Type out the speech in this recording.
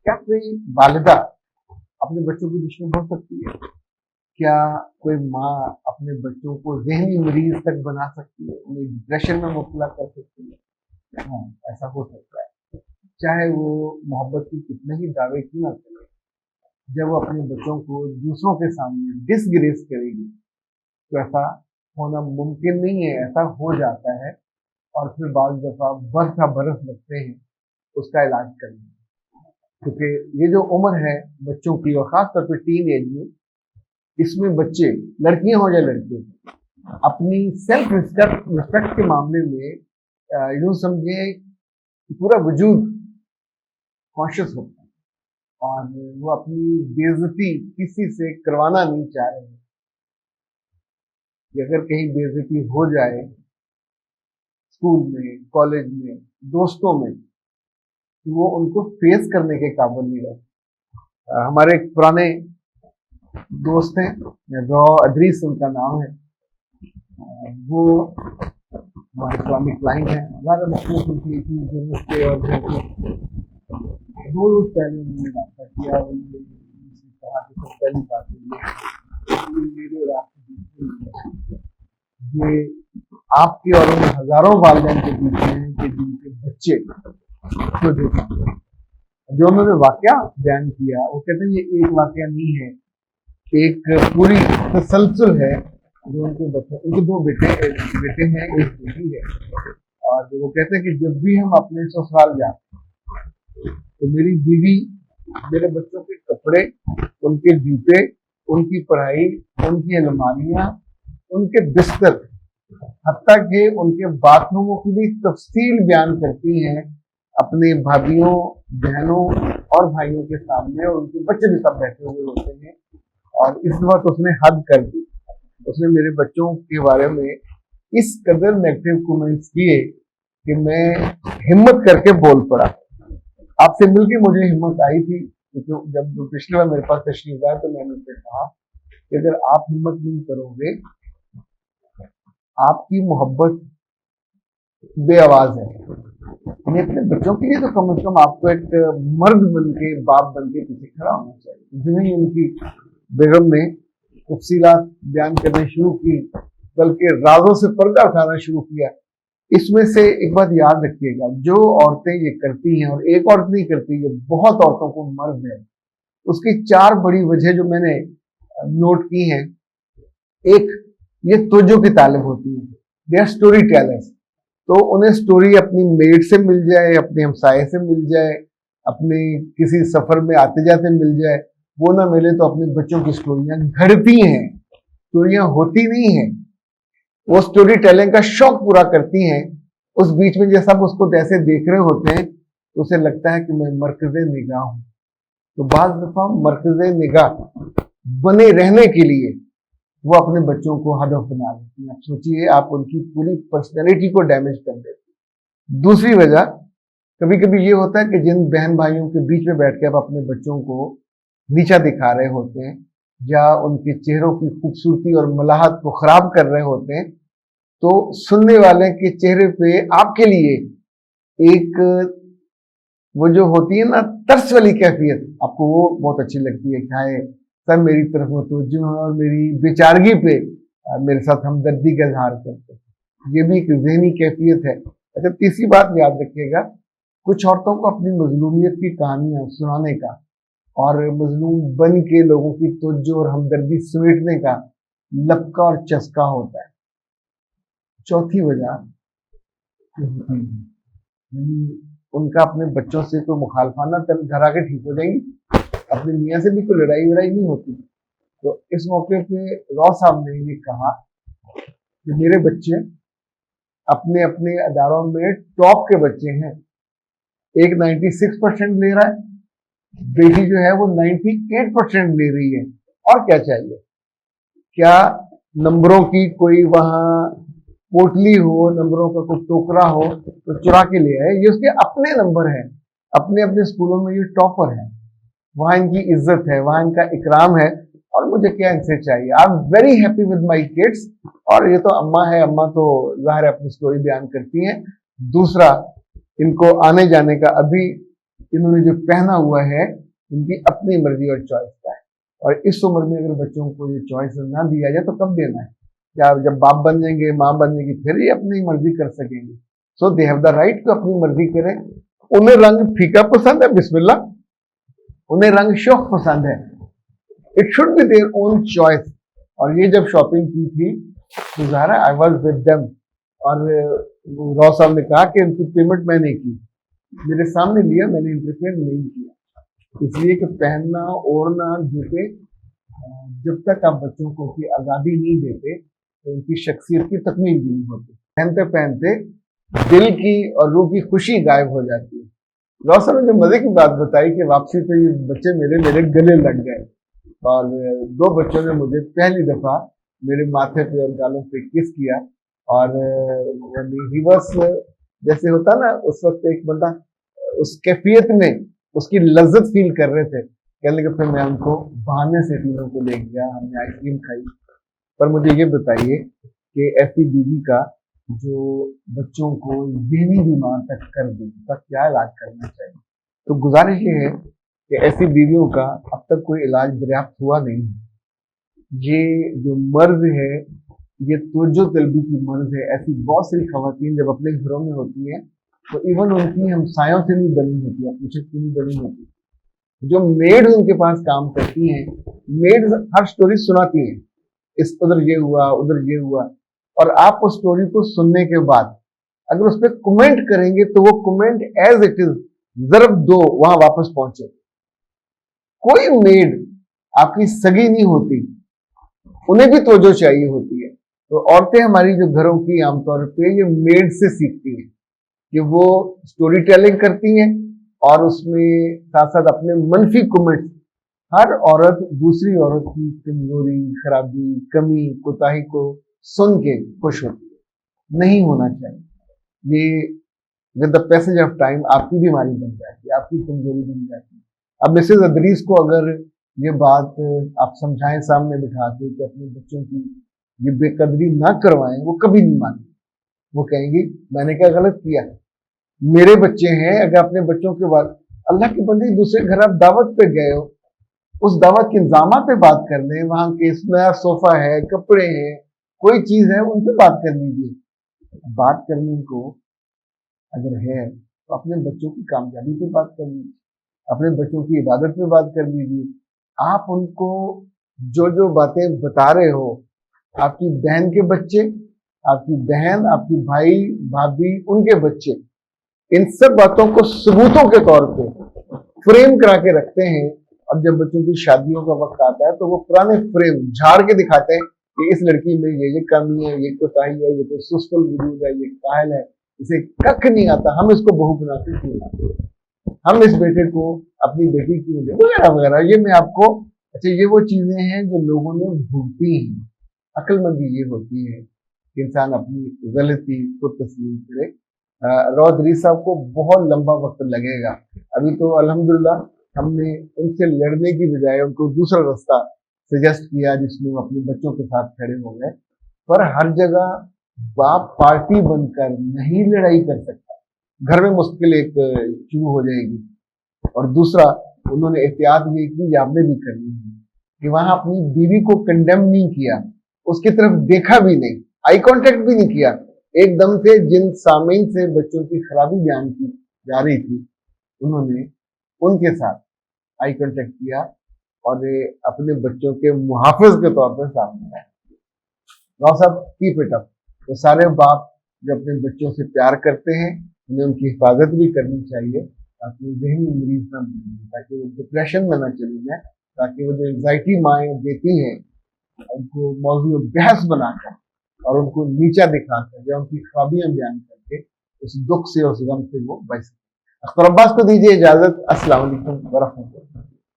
क्या कोई वालिदा अपने बच्चों की दुश्मन हो सकती है? क्या कोई माँ अपने बच्चों को ज़हनी मरीज तक बना सकती है, उन्हें डिप्रेशन में मुब्तला कर सकती है? हाँ, ऐसा हो सकता है। चाहे वो मोहब्बत की कितने ही दावे क्यों ना करें, जब वो अपने बच्चों को दूसरों के सामने डिसग्रेस करेगी तो ऐसा होना मुमकिन नहीं है, ऐसा हो जाता है। और फिर बाज़ दफ़ा बरसा बरस लगते हैं उसका इलाज करने में, क्योंकि ये जो उम्र है बच्चों की और ख़ास तौर पे टीन एज में, इसमें बच्चे, लड़कियां हो या लड़के, अपनी सेल्फ रिस्पेक्ट के मामले में यूँ समझे पूरा वजूद कॉन्शियस होता है और वो अपनी बेइज्जती किसी से करवाना नहीं चाह रहे हैं कि अगर कहीं बेइज्जती हो जाए स्कूल में, कॉलेज में, दोस्तों में, तो वो उनको फेस करने के काबिल नहीं रहते। हमारे एक पुराने दोस्त हैं, रॉ अदरीस उनका नाम है, वो हमारे इस्लामिक क्लाइंट हैं। ज़्यादा मखसूस उनकी बिजनेस के और दो रोज पहले उन्होंने रब्ता किया, उन्होंने मुझसे कहा कि सब पहली बात ये मेरे और आपके बीच में ये आपके और उन हजारों वालिदैन के बीच में कि जिनके बच्चे तो जो उन्होंने वाकया बयान किया, वो कहते हैं ये एक वाकया नहीं है, एक पूरी तसलसल है। जो उनके बच्चे, उनके दो बेटे हैं, एक बेटी है, और वो कहते हैं कि जब भी हम अपने ससुराल जाते हैं तो मेरी बीवी मेरे बच्चों के कपड़े, उनके जूते, उनकी पढ़ाई, उनकी अलमारियां, उनके बिस्तर, हत्ता कि उनके बाथरूमों की भी तफसील बयान करती हैं अपने भाभीियों, बहनों और भाइयों के सामने, और उनके बच्चे भी सब बैठे हुए होते हैं। और इस वक्त उसने हद कर दी, उसने मेरे बच्चों के बारे में इस कदर नेगेटिव कमेंट्स किए कि मैं हिम्मत करके बोल पड़ा। आपसे मिलकर मुझे हिम्मत आई थी, क्योंकि जब पिछली बार मेरे पास तशरीफ आया तो मैंने उनसे कहा कि अगर आप हिम्मत नहीं करोगे, आपकी मोहब्बत बेआवाज है। मैं अपने बच्चों के लिए तो कम से कम आपको एक मर्द बन के, बाप बन के पीछे खड़ा होना चाहिए। जो ही उनकी बेगम ने तफसीलात बयान करनी शुरू की, बल्कि राजों से पर्दा उठाना शुरू किया। इसमें से एक बात याद रखिएगा, जो औरतें ये करती हैं, और एक औरत नहीं करती, ये बहुत औरतों को मर्द है, उसकी चार बड़ी वजह जो मैंने नोट की हैं। एक, ये तवज्जो की तालिब होती है, दे आर स्टोरी टेलर्स। तो उन्हें स्टोरी अपनी मेड से मिल जाए, अपने हमसाये से मिल जाए, अपने किसी सफर में आते जाते मिल जाए, वो ना मिले तो अपने बच्चों की स्टोरियां घड़ती हैं, स्टोरियां होती नहीं हैं। वो स्टोरी टेलिंग का शौक पूरा करती हैं। उस बीच में जब सब उसको ऐसे देख रहे होते हैं तो उसे लगता है कि मैं मरकज़े निगाह हूं। तो बाज़ दफा मरकज़े निगाह बने रहने के लिए वो अपने बच्चों को हदफ बना लेती हैं। आप सोचिए, आप उनकी पूरी पर्सनैलिटी को डैमेज कर देते हैं। दूसरी वजह, कभी कभी ये होता है कि जिन बहन भाइयों के बीच में बैठ के आप अपने बच्चों को नीचा दिखा रहे होते हैं या उनके चेहरों की खूबसूरती और मलाहत को खराब कर रहे होते हैं, तो सुनने वाले के चेहरे पे आपके लिए एक वो जो होती है ना तरस वाली कैफियत, आपको वो बहुत अच्छी लगती है कि हाय सब मेरी तरफ मुतवज्जो है और मेरी बेचारगी पे मेरे साथ हमदर्दी का इजहार करते हैं। ये भी एक ज़हनी कैफियत है। अच्छा, तीसरी बात याद रखिएगा, कुछ औरतों को अपनी मजलूमियत की कहानियां सुनाने का और मजलूम बन के लोगों की तवज्जो और हमदर्दी समेटने का लपका और चस्का होता है। चौथी वजह, उनका अपने बच्चों से कोई मुखालफाना घर आके ठीक हो जाएंगी, अपने मियाँ से भी कोई लड़ाई वड़ाई नहीं होती। तो इस मौके पे रॉ साहब ने ये कहा कि मेरे बच्चे अपने अपने अदारों में टॉप के बच्चे हैं। एक 96% ले रहा है, बेटी जो है वो 98% ले रही है। और क्या चाहिए? क्या नंबरों की कोई वहां पोटली हो, नंबरों का कोई टोकरा हो तो चुरा के ले आए? ये उसके अपने नंबर हैं, अपने अपने स्कूलों में ये टॉपर हैं, वहां इनकी इज्जत है, वहां इनका इकराम है, और मुझे क्या इनसे चाहिए? I am very happy with my kids. और ये तो अम्मा है, अम्मा तो ज़ाहिर अपनी स्टोरी बयान करती हैं, दूसरा, इनको आने जाने का, अभी इन्होंने जो पहना हुआ है इनकी अपनी मर्जी और चॉइस का है, और इस उम्र में अगर बच्चों को ये चॉइस ना दिया जाए तो कब देना है? या जब बाप बन जाएंगे, माँ बन जाएगी, फिर ये अपनी मर्जी कर सकेंगे। So they have the right to अपनी मर्जी करें। उन्हें रंग फीका पसंद है, बिस्मिल्लाह, उन्हें रंग शौक पसंद है, it should be their own choice. और ये जब शॉपिंग की थी तो ज़ाहिर आई वाज विद देम, और राव साहब ने कहा कि इनकी पेमेंट मैंने की, मेरे सामने लिया, मैंने इंटरफेयर नहीं किया, इसलिए कि पहनना ओढ़ना जूते, जब तक आप बच्चों को की आज़ादी नहीं देते तो उनकी शख्सियत की तकमील भी नहीं होती। पहनते पहनते दिल की और रूह की खुशी गायब हो जाती है। राव साहब ने जो मजे की बात बताई कि वापसी पे ये बच्चे मेरे गले लग गए, और दो बच्चों ने मुझे पहली दफा मेरे माथे पे और गालों पे किस किया, और ही वाज, जैसे होता ना उस वक्त एक बंदा उस कैफियत में उसकी लज्जत फील कर रहे थे। कहने लगे, फिर मैं उनको बहाने से तीनों को ले गया, हमने आइसक्रीम खाई। पर मुझे ये बताइए कि ऐसी बीवी का जो बच्चों को ज़हनी बीमार तक कर दे, उसका क्या इलाज करना चाहिए? तो गुजारिश ये है कि ऐसी बीवियों का अब तक कोई इलाज दरियाफ्त हुआ नहीं है। ये जो मर्ज है, ये तवज्जो तलबी की मर्ज है। ऐसी बहुत सारी खवातीन जब अपने घरों में होती हैं तो इवन उनकी हमसायों से नहीं बनी होती, आप पूछे क्यों नहीं बनी होती? जो मेड उनके पास काम करती हैं, मेड हर स्टोरी सुनाती हैं, इस उधर ये हुआ, उधर ये हुआ, और आप उस स्टोरी को सुनने के बाद अगर उस पर कमेंट करेंगे तो वो कमेंट एज इट इज ज़रब दो वहां वापस पहुंचे। कोई मेड आपकी सगी नहीं होती, उन्हें भी तवज्जो चाहिए होती है। तो औरतें हमारी जो घरों की आमतौर पे ये मेड से सीखती हैं कि वो स्टोरी टेलिंग करती हैं और उसमें साथ साथ अपने मनफी कमेंट्स, हर औरत दूसरी औरत की कमजोरी, खराबी, कमी, कोताही को सुन के खुश होती है। नहीं होना चाहिए। ये with the passage of time आपकी बीमारी बन जाती है, आपकी कमजोरी बन जाती है। अब मिसेज अदरीस को अगर ये बात आप समझाएं सामने बिठा के कि अपने बच्चों की ये बेकदरी ना करवाएं, वो कभी नहीं मानेंगे। वो कहेंगी मैंने क्या गलत किया, मेरे बच्चे हैं। अगर अपने बच्चों के बाद अल्लाह के बंदे दूसरे घर आप दावत पे गए हो, उस दावत के इंतजाम पे बात कर लें, वहां के नया सोफा है, कपड़े हैं, कोई चीज है, उन पे बात कर लीजिए। बात करने को अगर है तो अपने बच्चों की कामयाबी पे बात कर लीजिए, अपने बच्चों की इबादत पे बात कर लीजिए। आप उनको जो जो बातें बता रहे हो, आपकी बहन के बच्चे, आपकी बहन, आपकी भाई भाभी, उनके बच्चे, इन सब बातों को सबूतों के तौर पे फ्रेम करा के रखते हैं। अब जब बच्चों की शादियों का वक्त आता है तो वो पुराने फ्रेम झाड़ के दिखाते हैं कि इस लड़की में ये कमी है, ये कोताही है, ये तो सुस्तुल वजूद है, ये कायल है, इसे कख नहीं आता, हम इसको बहू बनाते क्यों ना, हम इस बेटे को अपनी बेटी क्यों दे, वगैरह वगैरह। ये मैं आपको, अच्छा ये वो चीजें हैं जो लोगों ने भूलती हैं। अक्लमंदी ये होती है कि इंसान अपनी गलती को तस्लीम करे। रौदरी साहब को बहुत लंबा वक्त लगेगा। अभी तो अल्हम्दुलिल्लाह हमने उनसे लड़ने की बजाय उनको दूसरा रास्ता सजेस्ट किया जिसमें वो अपने बच्चों के साथ खड़े हो गए। पर हर जगह बाप पार्टी बनकर नहीं लड़ाई कर सकता, घर में मुश्किल एक शुरू हो जाएगी। और दूसरा, उन्होंने एहतियात ये की, ये आपने भी करनी है कि वहां अपनी बीवी को कंडेम नहीं किया, उसकी तरफ देखा भी नहीं, आई कांटेक्ट भी नहीं किया। एकदम से जिन सामीन से बच्चों की खराबी बयान की जा रही थी, उन्होंने उनके साथ आई कांटेक्ट किया और अपने बच्चों के मुहाफिज के तौर पर सामने आए। राव साहब कीप इट अप। तो सारे बाप जो अपने बच्चों से प्यार करते हैं, उन्हें उनकी हिफाजत भी करनी चाहिए ताकि ज़हनी मरीज ना बने, ताकि वो डिप्रेशन में ना चली जाए, ताकि वो जो एंग्जाइटी माएँ देती हैं उनको मौजूद बहस बनाकर और उनको नीचा दिखाकर या उनकी खराबियां बयान करके उस दुख से, उस गम से वो बच सके। अख्तर अब्बास को दीजिए इजाजत। अस्सलाम वालेकुम व रहमतुल्लाह।